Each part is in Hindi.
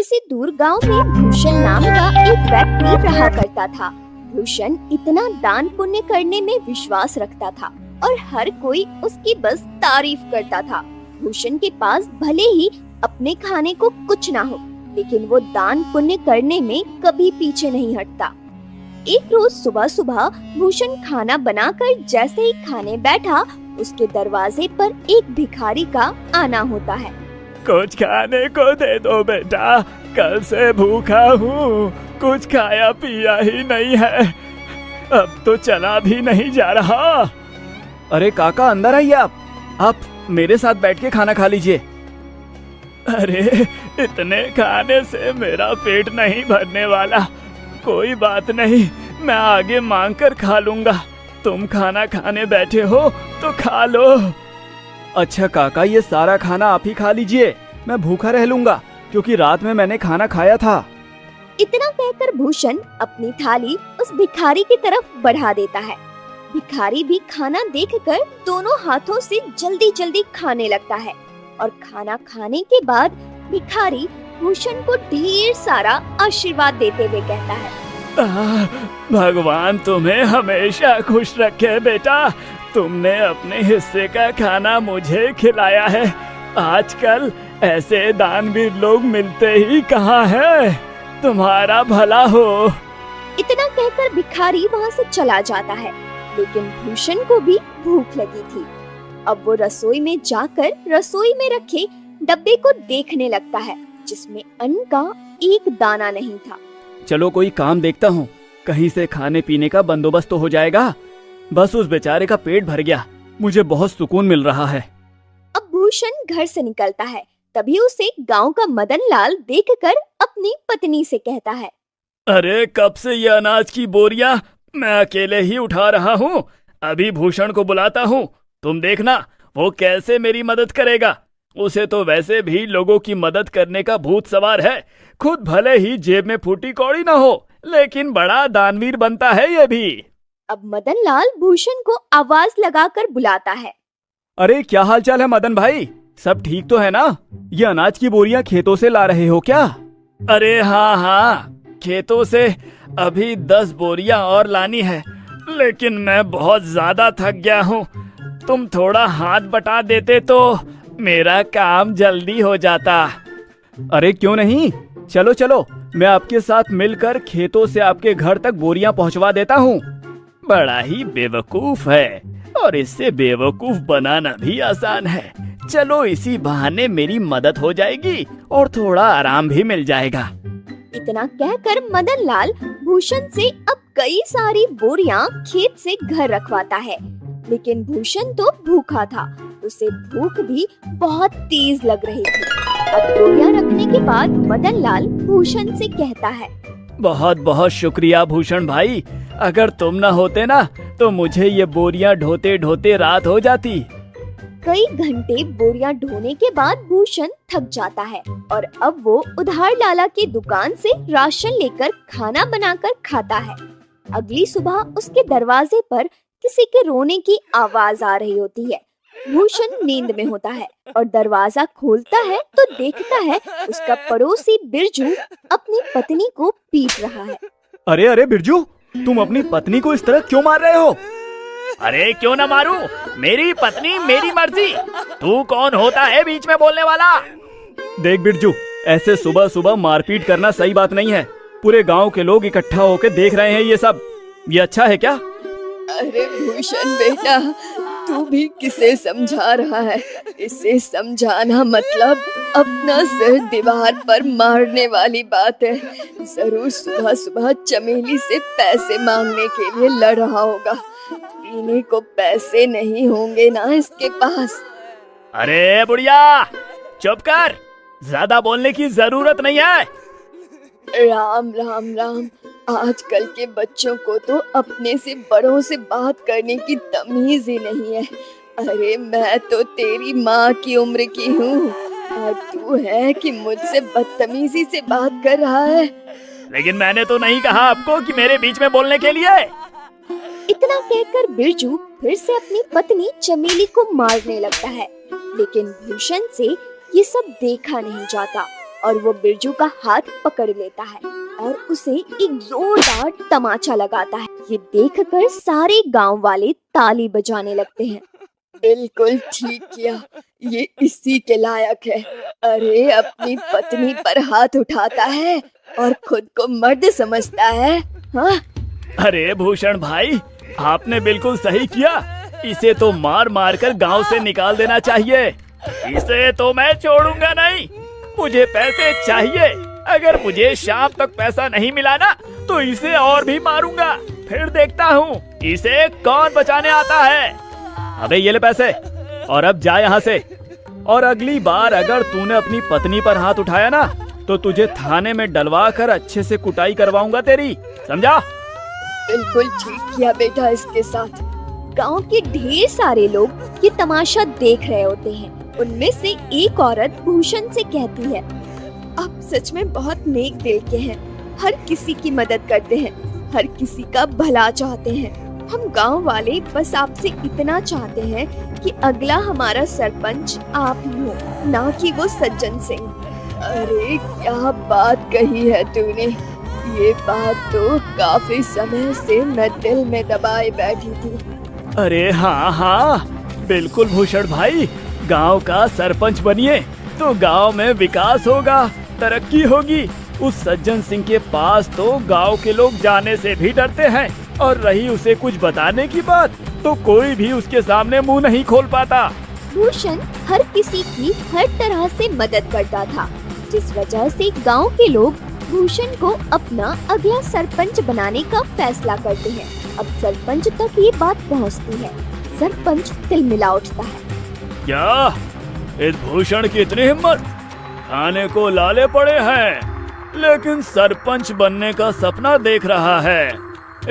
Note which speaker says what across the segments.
Speaker 1: से दूर गांव में भूषण नाम का एक व्यक्ति रहा करता था। भूषण इतना दान पुण्य करने में विश्वास रखता था और हर कोई उसकी बस तारीफ करता था। भूषण के पास भले ही अपने खाने को कुछ ना हो, लेकिन वो दान पुण्य करने में कभी पीछे नहीं हटता। एक रोज सुबह सुबह भूषण खाना बनाकर जैसे ही खाने बैठा, उसके दरवाजे पर एक भिखारी का आना होता है।
Speaker 2: कुछ खाने को दे दो बेटा, कल से भूखा हूँ, कुछ खाया पिया ही नहीं है, अब तो चला भी नहीं जा रहा।
Speaker 3: अरे काका अंदर आइए, आप मेरे साथ बैठ के खाना खा लीजिए।
Speaker 2: अरे इतने खाने से मेरा पेट नहीं भरने वाला, कोई बात नहीं, मैं आगे मांग कर खा लूंगा। तुम खाना खाने बैठे हो तो खा लो।
Speaker 3: अच्छा काका, ये सारा खाना आप ही खा लीजिए, मैं भूखा रह लूंगा क्योंकि रात में मैंने खाना खाया था।
Speaker 1: इतना कहकर भूषण अपनी थाली उस भिखारी की तरफ बढ़ा देता है। भिखारी भी खाना देखकर दोनों हाथों से जल्दी जल्दी खाने लगता है और खाना खाने के बाद भिखारी भूषण को ढेर सारा आशीर्वाद देते हुए कहता है,
Speaker 2: भगवान तुम्हें हमेशा खुश रखे बेटा, तुमने अपने हिस्से का खाना मुझे खिलाया है। आजकल ऐसे दानवीर लोग मिलते ही कहाँ हैं, तुम्हारा भला हो।
Speaker 1: इतना कहकर भिखारी वहाँ से चला जाता है, लेकिन भूषण को भी भूख लगी थी। अब वो रसोई में जाकर रसोई में रखे डब्बे को देखने लगता है, जिसमें अन्न का एक दाना नहीं था।
Speaker 3: चलो कोई काम देखता हूँ, कहीं से खाने पीने का बंदोबस्त तो हो जाएगा। बस उस बेचारे का पेट भर गया, मुझे बहुत सुकून मिल रहा है।
Speaker 1: अब भूषण घर से निकलता है, तभी उसे गांव का मदन लाल देखकर अपनी पत्नी से कहता है,
Speaker 2: अरे कब से ये अनाज की बोरियां मैं अकेले ही उठा रहा हूँ, अभी भूषण को बुलाता हूँ, तुम देखना वो कैसे मेरी मदद करेगा। उसे तो वैसे भी लोगों की मदद करने का भूत सवार है, खुद भले ही जेब में फूटी कौड़ी ना हो, लेकिन बड़ा दानवीर बनता है ये भी।
Speaker 1: अब मदन लाल भूषण को आवाज लगाकर बुलाता है,
Speaker 3: अरे क्या हाल चाल है मदन भाई, सब ठीक तो है ना? ये अनाज की बोरियां खेतों से ला रहे हो क्या?
Speaker 2: अरे हाँ, खेतों से अभी 10 बोरियां और लानी है, लेकिन मैं बहुत ज्यादा थक गया हूँ, तुम थोड़ा हाथ बटा देते तो मेरा काम जल्दी हो जाता।
Speaker 3: अरे क्यों नहीं, चलो चलो, मैं आपके साथ मिलकर खेतों से आपके घर तक बोरियां पहुंचवा देता हूँ।
Speaker 2: बड़ा ही बेवकूफ है, और इससे बेवकूफ बनाना भी आसान है। चलो इसी बहाने मेरी मदद हो जाएगी और थोड़ा आराम भी मिल जाएगा।
Speaker 1: इतना कहकर मदन लाल भूषण से अब कई सारी बोरियां खेत से घर रखवाता है, लेकिन भूषण तो भूखा था, उसे भूख भी बहुत तेज लग रही थी। अब बोरियां रखने के बाद मदन लाल भूषण से कहता है,
Speaker 2: बहुत बहुत शुक्रिया भूषण भाई, अगर तुम न होते ना तो मुझे ये बोरियां ढोते ढोते रात हो जाती।
Speaker 1: कई घंटे बोरियां ढोने के बाद भूषण थक जाता है और अब वो उधार लाला की दुकान से राशन लेकर खाना बनाकर खाता है। अगली सुबह उसके दरवाजे पर किसी के रोने की आवाज आ रही होती है। भूषण नींद में होता है और दरवाजा खोलता है तो देखता है उसका पड़ोसी बिरजू अपनी पत्नी को पीट रहा है।
Speaker 3: अरे अरे बिरजू, तुम अपनी पत्नी को इस तरह क्यों मार रहे हो?
Speaker 2: अरे क्यों ना मारूं, मेरी पत्नी मेरी मर्जी, तू कौन होता है बीच में बोलने वाला?
Speaker 3: देख बिरजू, ऐसे सुबह सुबह मारपीट करना सही बात नहीं है। पूरे गांव के लोग इकट्ठा होकर देख रहे हैं ये सब, ये अच्छा है क्या?
Speaker 4: अरे भूषण बेटा, तू भी किसे समझा रहा है? इसे समझाना मतलब अपना सिर दीवार पर मारने वाली बात है। जरूर सुबह सुबह चमेली से पैसे मांगने के लिए लड़ रहा होगा, पीने को पैसे नहीं होंगे ना इसके पास।
Speaker 2: अरे बुढ़िया, चुप कर, ज्यादा बोलने की जरूरत नहीं है।
Speaker 4: राम राम राम, आजकल के बच्चों को तो अपने से बड़ों से बात करने की तमीज ही नहीं है। अरे मैं तो तेरी माँ की उम्र की हूँ और तू है कि मुझसे बदतमीजी से बात कर रहा है।
Speaker 2: लेकिन मैंने तो नहीं कहा आपको कि मेरे बीच में बोलने के लिए।
Speaker 1: इतना कहकर बिरजू फिर से अपनी पत्नी चमेली को मारने लगता है, लेकिन भूषण से ये सब देखा नहीं जाता। और वो बिरजू का हाथ पकड़ लेता है और उसे एक जोरदार तमाचा लगाता है। ये देखकर सारे गांव वाले ताली बजाने लगते हैं।
Speaker 4: बिल्कुल ठीक किया, ये इसी के लायक है। अरे अपनी पत्नी पर हाथ उठाता है और खुद को मर्द समझता है। हाँ,
Speaker 2: अरे भूषण भाई, आपने बिल्कुल सही किया। इसे तो मार मार कर गाँव से निकाल देना चाहिए। इसे तो मैं छोड़ूंगा नहीं। मुझे पैसे चाहिए। अगर मुझे शाम तक पैसा नहीं मिला ना तो इसे और भी मारूंगा। फिर देखता हूँ इसे कौन बचाने आता है।
Speaker 3: अबे ये ले पैसे और अब जा यहाँ से। और अगली बार अगर तूने अपनी पत्नी पर हाथ उठाया ना तो तुझे थाने में डलवा कर अच्छे से कुटाई करवाऊंगा तेरी, समझा?
Speaker 4: बिल्कुल ठीक किया बेटा। इसके साथ
Speaker 1: गांव के ढेर सारे लोग ये तमाशा देख रहे होते हैं। उनमें से एक औरत भूषण से कहती है,
Speaker 4: आप सच में बहुत नेक दिल के हैं। हर किसी की मदद करते हैं, हर किसी का भला चाहते हैं। हम गांव वाले बस आपसे इतना चाहते हैं कि अगला हमारा सरपंच आप ही हो, ना कि वो सज्जन सिंह। अरे क्या बात कही है तूने। ये बात तो काफी समय से मैं दिल में दबाए बैठी थी।
Speaker 2: अरे हाँ हाँ, बिल्कुल भूषण भाई, गांव का सरपंच बनिए तो गांव में विकास होगा, तरक्की होगी। उस सज्जन सिंह के पास तो गांव के लोग जाने से भी डरते हैं, और रही उसे कुछ बताने की बात तो कोई भी उसके सामने मुंह नहीं खोल पाता।
Speaker 1: भूषण हर किसी की हर तरह से मदद करता था, जिस वजह से गांव के लोग भूषण को अपना अगला सरपंच बनाने का फैसला करते हैं। अब सरपंच तक ये बात पहुंचती है। सरपंच तिलमिला उठता है।
Speaker 2: क्या इस भूषण की इतनी हिम्मत? खाने को लाले पड़े हैं, लेकिन सरपंच बनने का सपना देख रहा है।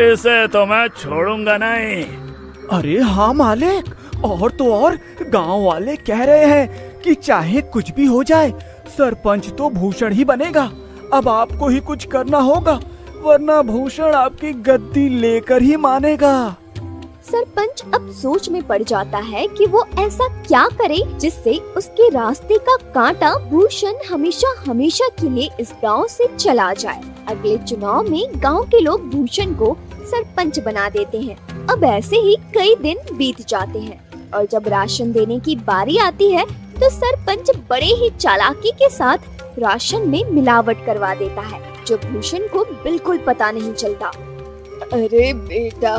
Speaker 2: इसे तो मैं छोड़ूंगा नहीं।
Speaker 3: अरे हाँ मालिक, और तो और गांव वाले कह रहे हैं कि चाहे कुछ भी हो जाए सरपंच तो भूषण ही बनेगा। अब आपको ही कुछ करना होगा, वरना भूषण आपकी गद्दी लेकर ही मानेगा।
Speaker 1: सरपंच अब सोच में पड़ जाता है कि वो ऐसा क्या करे जिससे उसके रास्ते का कांटा भूषण हमेशा हमेशा के लिए इस गांव से चला जाए। अगले चुनाव में गांव के लोग भूषण को सरपंच बना देते हैं। अब ऐसे ही कई दिन बीत जाते हैं और जब राशन देने की बारी आती है तो सरपंच बड़े ही चालाकी के साथ राशन में मिलावट करवा देता है, जो भूषण को बिल्कुल पता नहीं चलता।
Speaker 4: अरे बेटा,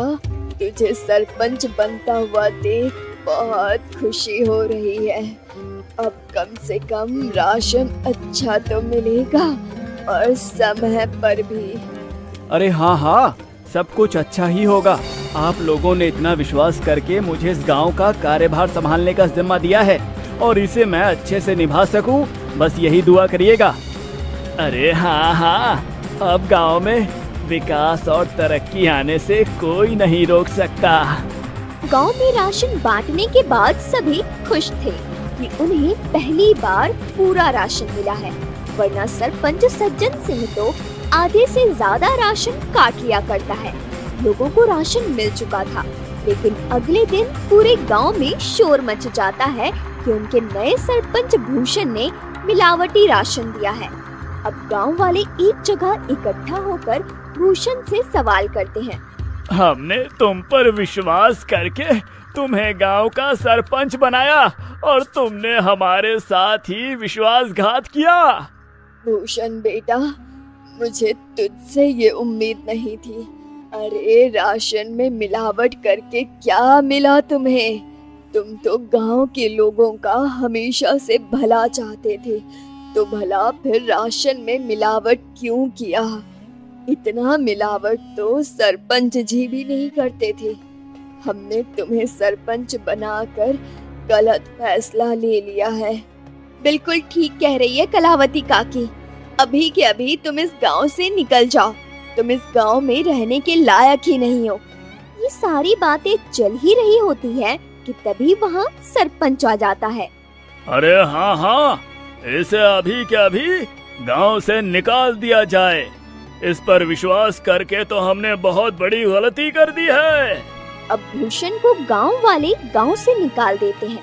Speaker 4: तुझे सरपंच बनता हुआ देख बहुत खुशी हो रही है। अब कम से कम राशन अच्छा तो मिलेगा और समय पर भी।
Speaker 3: अरे हाँ हाँ, सब कुछ अच्छा ही होगा। आप लोगों ने इतना विश्वास करके मुझे इस गांव का कार्यभार संभालने का जिम्मा दिया है और इसे मैं अच्छे से निभा सकूं, बस यही दुआ करिएगा।
Speaker 2: अरे हाँ हाँ, अब गांव में विकास और तरक्की आने से कोई नहीं रोक सकता।
Speaker 1: गांव में राशन बांटने के बाद सभी खुश थे कि उन्हें पहली बार पूरा राशन मिला है, वरना सरपंच सज्जन सिंह तो आधे से ज्यादा राशन काट लिया करता है। लोगों को राशन मिल चुका था, लेकिन अगले दिन पूरे गांव में शोर मच जाता है कि उनके नए सरपंच भूषण ने मिलावटी राशन दिया है। अब गांव वाले एक जगह इकट्ठा होकर भूषण से सवाल करते हैं।
Speaker 2: हमने तुम पर विश्वास करके तुम्हें गांव का सरपंच बनाया और तुमने हमारे साथ ही विश्वासघात किया।
Speaker 4: भूषण बेटा, मुझे तुझसे ये उम्मीद नहीं थी। अरे राशन में मिलावट करके क्या मिला तुम्हें? तुम तो गांव के लोगों का हमेशा से भला चाहते थे, तो भला फिर राशन में मिलावट क्यों किया? इतना मिलावट तो सरपंच जी भी नहीं करते थे। हमने तुम्हें सरपंच बनाकर गलत फैसला ले लिया है।
Speaker 1: बिल्कुल ठीक कह रही है कलावती काकी। अभी के अभी तुम इस गांव से निकल जाओ। तुम इस गांव में रहने के लायक ही नहीं हो। ये सारी बातें चल ही रही होती है कि तभी वहाँ सरपंच आ जाता है।
Speaker 2: अरे हाँ हाँ, इसे अभी के अभी गांव से निकाल दिया जाए। इस पर विश्वास करके तो हमने बहुत बड़ी गलती कर दी है।
Speaker 1: अब भूषण को गांव वाले गांव से निकाल देते हैं।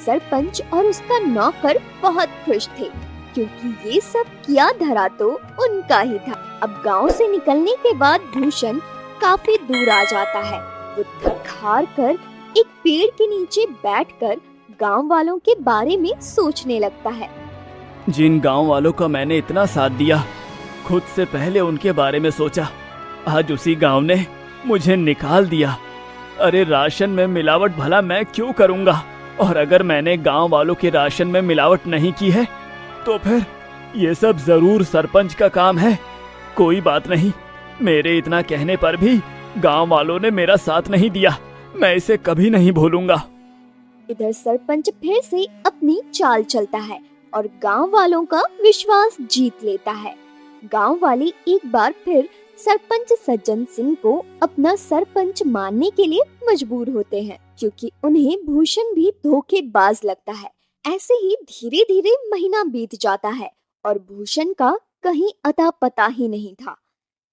Speaker 1: सरपंच और उसका नौकर बहुत खुश थे। क्योंकि ये सब किया धरा तो उनका ही था। अब गांव से निकलने के बाद भूषण काफी दूर आ जाता है। वो थक हार कर एक पेड़ के नीचे बैठकर गांव वालों के बारे में सोचने लगता है।
Speaker 2: जिन गांव वालों का मैंने इतना साथ दिया, खुद से पहले उनके बारे में सोचा, आज उसी गांव ने मुझे निकाल दिया। अरे राशन में मिलावट भला मैं क्यों करूंगा? और अगर मैंने गांव वालों के राशन में मिलावट नहीं की है तो फिर ये सब जरूर सरपंच का काम है। कोई बात नहीं, मेरे इतना कहने पर भी गांव वालों ने मेरा साथ नहीं दिया। मैं इसे कभी नहीं भूलूंगा।
Speaker 1: इधर सरपंच फिर से अपनी चाल चलता है और गांव वालों का विश्वास जीत लेता है। गांव वाले एक बार फिर सरपंच सज्जन सिंह को अपना सरपंच मानने के लिए मजबूर होते हैं, क्योंकि उन्हें भूषण भी धोखेबाज लगता है। ऐसे ही धीरे धीरे महीना बीत जाता है और भूषण का कहीं अता पता ही नहीं था।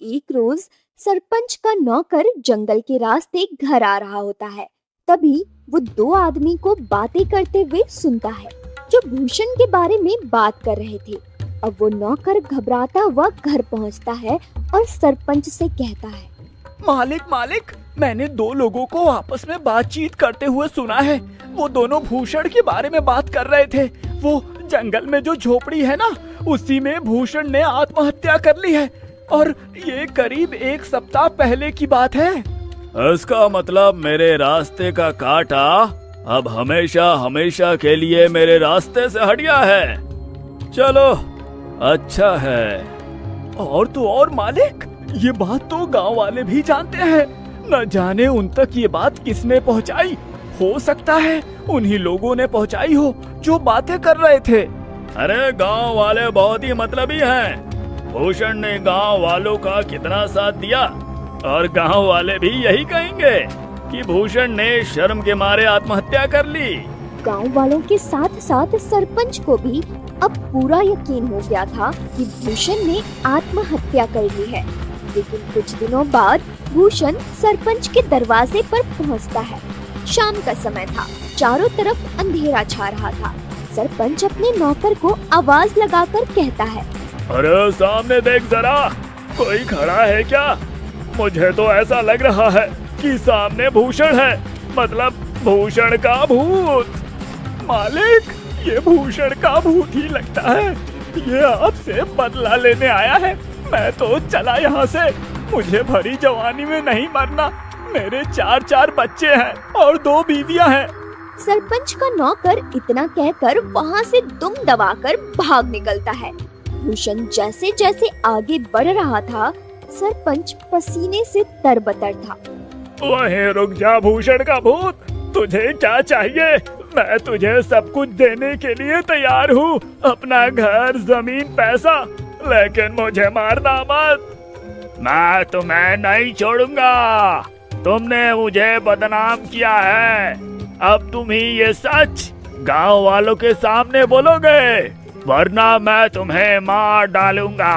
Speaker 1: एक रोज सरपंच का नौकर जंगल के रास्ते घर आ रहा होता है। तभी वो दो आदमी को बातें करते हुए सुनता है जो भूषण के बारे में बात कर रहे थे। अब वो नौकर घबराता हुआ घर पहुंचता है और सरपंच से कहता है,
Speaker 3: मालिक मालिक, मैंने दो लोगों को आपस में बातचीत करते हुए सुना है। वो दोनों भूषण के बारे में बात कर रहे थे। वो जंगल में जो झोपड़ी है ना, उसी में भूषण ने आत्महत्या कर ली है और ये करीब एक सप्ताह पहले की बात है।
Speaker 2: इसका मतलब मेरे रास्ते का कांटा अब हमेशा हमेशा के लिए मेरे रास्ते से हट गया है। चलो अच्छा है।
Speaker 3: और तो और मालिक, ये बात तो गांव वाले भी जानते हैं। न जाने उन तक ये बात किसने पहुंचाई। हो सकता है उन्हीं लोगों ने पहुंचाई हो जो बातें कर रहे थे।
Speaker 2: अरे गांव वाले बहुत ही मतलबी हैं। भूषण ने गांव वालों का कितना साथ दिया और गांव वाले भी यही कहेंगे कि भूषण ने शर्म के मारे आत्महत्या कर ली।
Speaker 1: गांव वालों के साथ साथ सरपंच को भी अब पूरा यकीन हो गया था कि भूषण ने आत्महत्या कर ली है। लेकिन कुछ दिनों बाद भूषण सरपंच के दरवाजे पर पहुंचता है। शाम का समय था, चारों तरफ अंधेरा छा रहा था। सरपंच अपने नौकर को आवाज लगाकर कहता है,
Speaker 2: अरे सामने देख जरा, कोई खड़ा है क्या? मुझे तो ऐसा लग रहा है कि सामने भूषण है, मतलब भूषण का भूत।
Speaker 3: मालिक, ये भूषण का भूत ही लगता है। ये आपसे बदला लेने आया है। मैं तो चला यहाँ से। मुझे भरी जवानी में नहीं मरना। मेरे 4 बच्चे हैं और 2 बीवियां हैं।
Speaker 1: सरपंच का नौकर इतना कहकर वहाँ से दुम दबाकर भाग निकलता है। भूषण जैसे जैसे आगे बढ़ रहा था, सरपंच पसीने से तरबतर था।
Speaker 2: वहीं रुक जा भूषण का भूत, तुझे क्या चाहिए? मैं तुझे सब कुछ देने के लिए तैयार हूँ, अपना घर, जमीन, पैसा, लेकिन मुझे मारना मत। मैं तुम्हें नहीं छोड़ूंगा। तुमने मुझे बदनाम किया है। अब तुम ही ये सच गांव वालों के सामने बोलोगे, वरना मैं तुम्हें मार डालूंगा।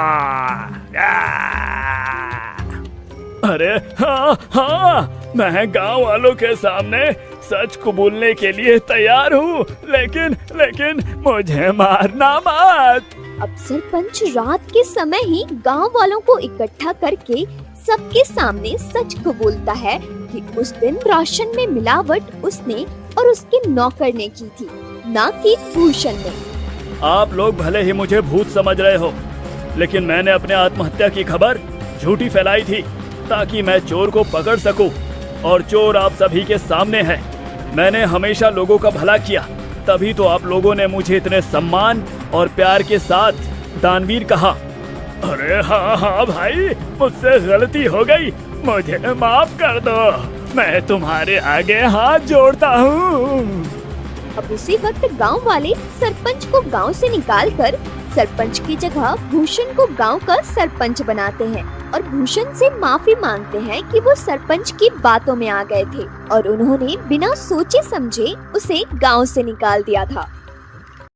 Speaker 2: अरे हाँ, मैं गांव वालों के सामने सच को बोलने के लिए तैयार हूँ, लेकिन मुझे मारना मत।
Speaker 1: अब सरपंच रात के समय ही गांव वालों को इकट्ठा करके सबके सामने सच को बोलता है कि उस दिन राशन में मिलावट उसने और उसके नौकर ने की थी, ना कि भूषण ने।
Speaker 2: आप लोग भले ही मुझे भूत समझ रहे हो, लेकिन मैंने अपने आत्महत्या की खबर झूठी फैलाई थी ताकि मैं चोर को पकड़ सकूं, और चोर आप सभी के सामने है। मैंने हमेशा लोगों का भला किया, तभी तो आप लोगों ने मुझे इतने सम्मान और प्यार के साथ दानवीर कहा। अरे हाँ भाई, मुझसे गलती हो गई, मुझे माफ कर दो। मैं तुम्हारे आगे हाथ जोड़ता हूँ।
Speaker 1: अब उसी वक्त गांव वाले सरपंच को गांव से निकालकर सरपंच की जगह भूषण को गांव का सरपंच बनाते हैं और भूषण से माफी मांगते हैं कि वो सरपंच की बातों में आ गए थे और उन्होंने बिना सोचे समझे उसे गांव से निकाल दिया था।